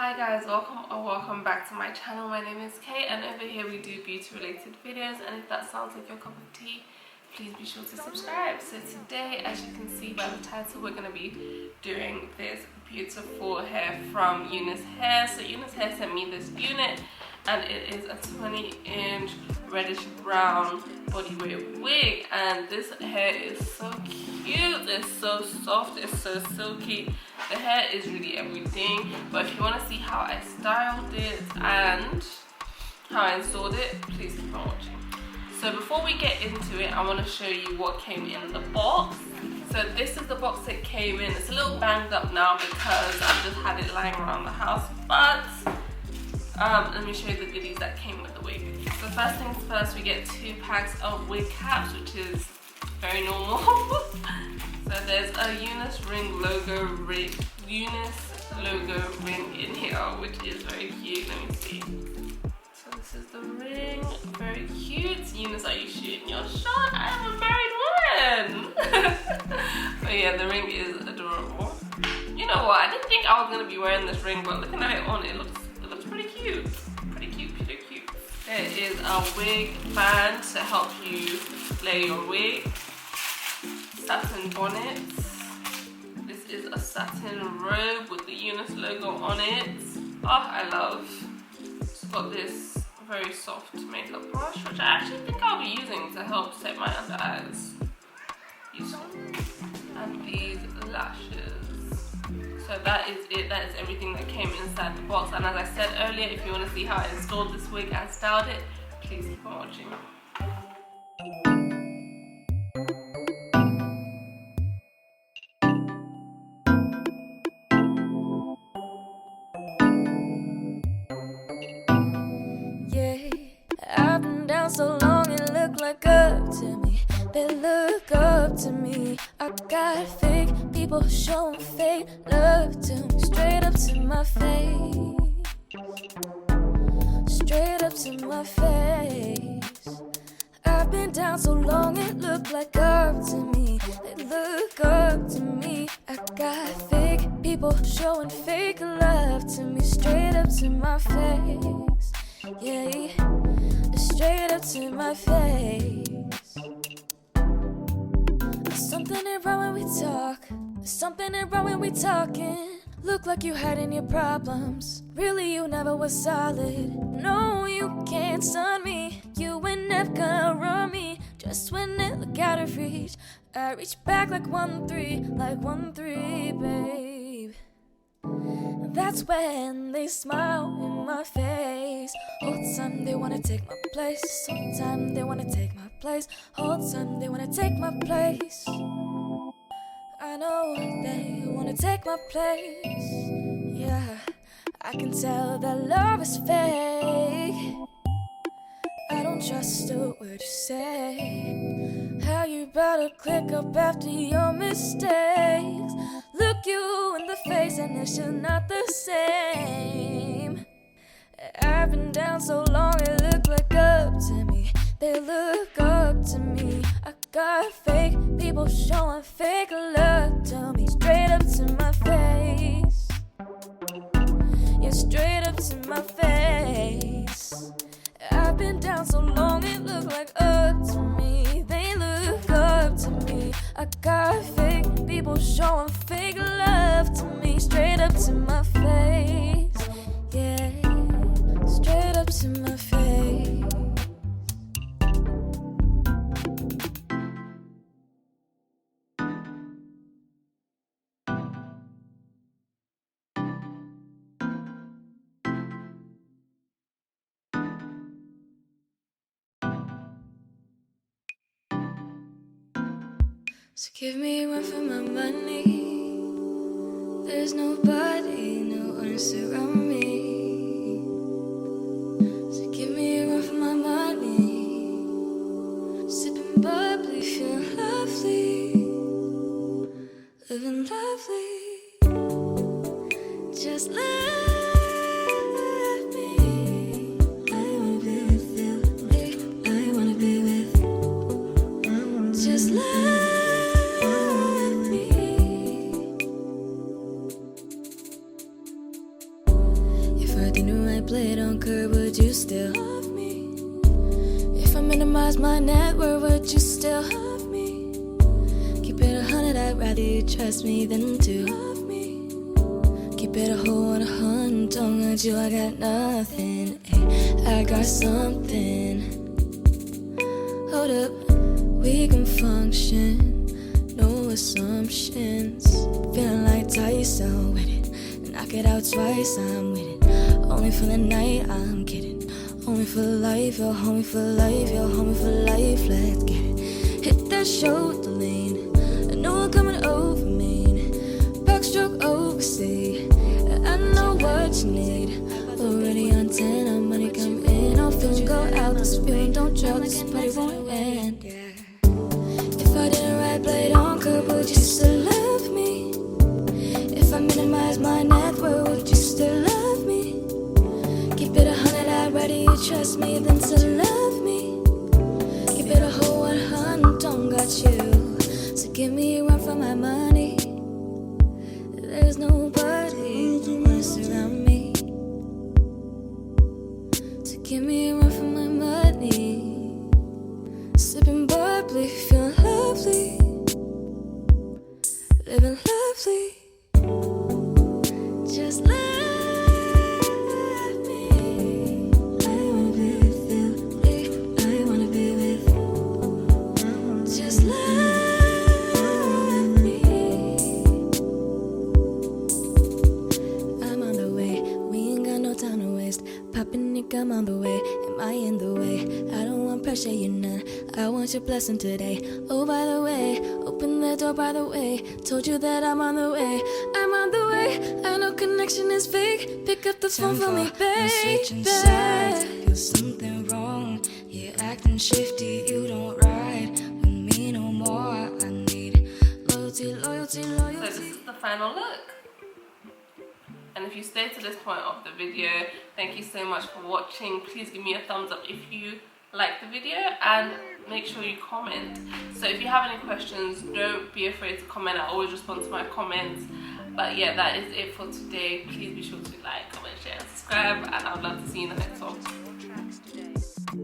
Hi guys, welcome back to my channel. My name is Kay and over here we do beauty related videos, and if that sounds like your cup of tea, please be sure to subscribe. So today, as you can see by the title, we're going to be doing this beautiful hair from Unice Hair. So Unice Hair sent me this unit and it is a 20-inch reddish brown body weight wig, and this hair is so cute, it's so soft, it's so silky. The hair is really everything, but if you want to see how I styled it and how I installed it, please keep on watching. So before we get into it, I want to show you what came in the box. So this is the box it came in. It's a little banged up now because I've just had it lying around the house, but let me show you the goodies that came with the wig. So first things first, we get 2 packs of wig caps, which is very normal. So there's a Unice logo ring in here, which is very cute. Let me see. So this is the ring, very cute. Unice, are you shooting your shot? I am a married woman. So yeah, the ring is adorable. You know what? I didn't think I was gonna be wearing this ring, but looking at it on, it looks pretty cute. Pretty cute. There is a wig band to help you lay your wig. Satin bonnet. This is a satin robe with the Unice logo on it. Oh, I love. It's got this very soft makeup brush, which I actually think I'll be using to help set my under eyes. Useful. And these lashes. So that is it. That is everything that came inside the box. And as I said earlier, if you want to see how I installed this wig and styled it, please keep on watching. I've been down so long, it look like up to me. They look up to me. I got fake people showing fake love to me. Straight up to my face. Straight up to my face. I've been down so long, it look like up to me. They look up to me. I got fake people showing fake love to me. Straight up to my face. Yeah, straight up to my face. There's something ain't wrong when we talk. There's something ain't wrong when we talking. Look like you hiding your problems. Really, you never was solid. No, you can't stun me. You ain't never gonna run me. Just when it look out of reach, I reach back like 1-3, like 1-3, babe. That's when they smile in my face. Whole time they wanna take my place. Whole time they wanna take my place. Whole time they wanna take my place. I know they wanna take my place. Yeah, I can tell that love is fake. I don't trust a word you say. How you about to click up after your mistakes? Look you in the face and it's just not the same. I've been down so long, it look like up to me. They look up to me. I got fake people showing fake love to me. Straight up to my face. Yeah, straight up to my face. I've been down so long, it look like up to me. They look up to me. I got fake people showing fake love to me. Straight up to my face. Yeah, straight up to my face. So give me one for my money. There's nobody, no one around me. So give me one for my money. Sipping bubbly, feeling lovely. Living lovely. Just love me. I wanna be with you. I wanna be with you. Just love. I didn't right blade on curb, would you still love me? If I minimize my net worth, would you still love me? Keep it 100, I'd rather you trust me than to love me. Keep it a whole 100, don't got you, I got nothing. Ay, I got something. Hold up, we can function, no assumptions. Feeling like Tyson with it, knock it out twice, I'm with it. Only for the night, I'm kidding. Only for life, your homie for life, your homie for life, let's get it. Hit that shoulder lane, I know I'm coming over me. Backstroke oversee, I know what you need. Already on 10, our money come in, I'll feel go out, this feeling don't drop, this party won't end. If I didn't ride blade on curb, would you still love me? If I minimize my net worth, would you still love me? Keep it 100, I'd rather you trust me than to love me. Keep it a whole 100, don't got you, so give me a run for my money. There's nobody who wanna surround me, so give me a run for my money. Sipping bubbly, feeling lovely, living lovely. Just love me. I wanna be with you. I wanna be with you. Just love me. I'm on the way. We ain't got no time to waste. Poppin' Nick, I'm on the way. Am I in the way? I don't want pressure, you none. I want your blessing today. Oh, by the way, open the door, by the way. Told you that I'm on the way. I'm on the way. I know connection is fake. Pick up the phone for me, babe. Switching sides, feel something wrong. You're acting shifty, you don't ride with me no more. I need loyalty, loyalty, loyalty. So this is the final look. And if you stayed to this point of the video, thank you so much for watching. Please give me a thumbs up if you like the video and make sure you comment. So if you have any questions, don't be afraid to comment. I always respond to my comments. But yeah, that is it for today. Please be sure to like, comment, share and subscribe, and I would love to see you in the next one.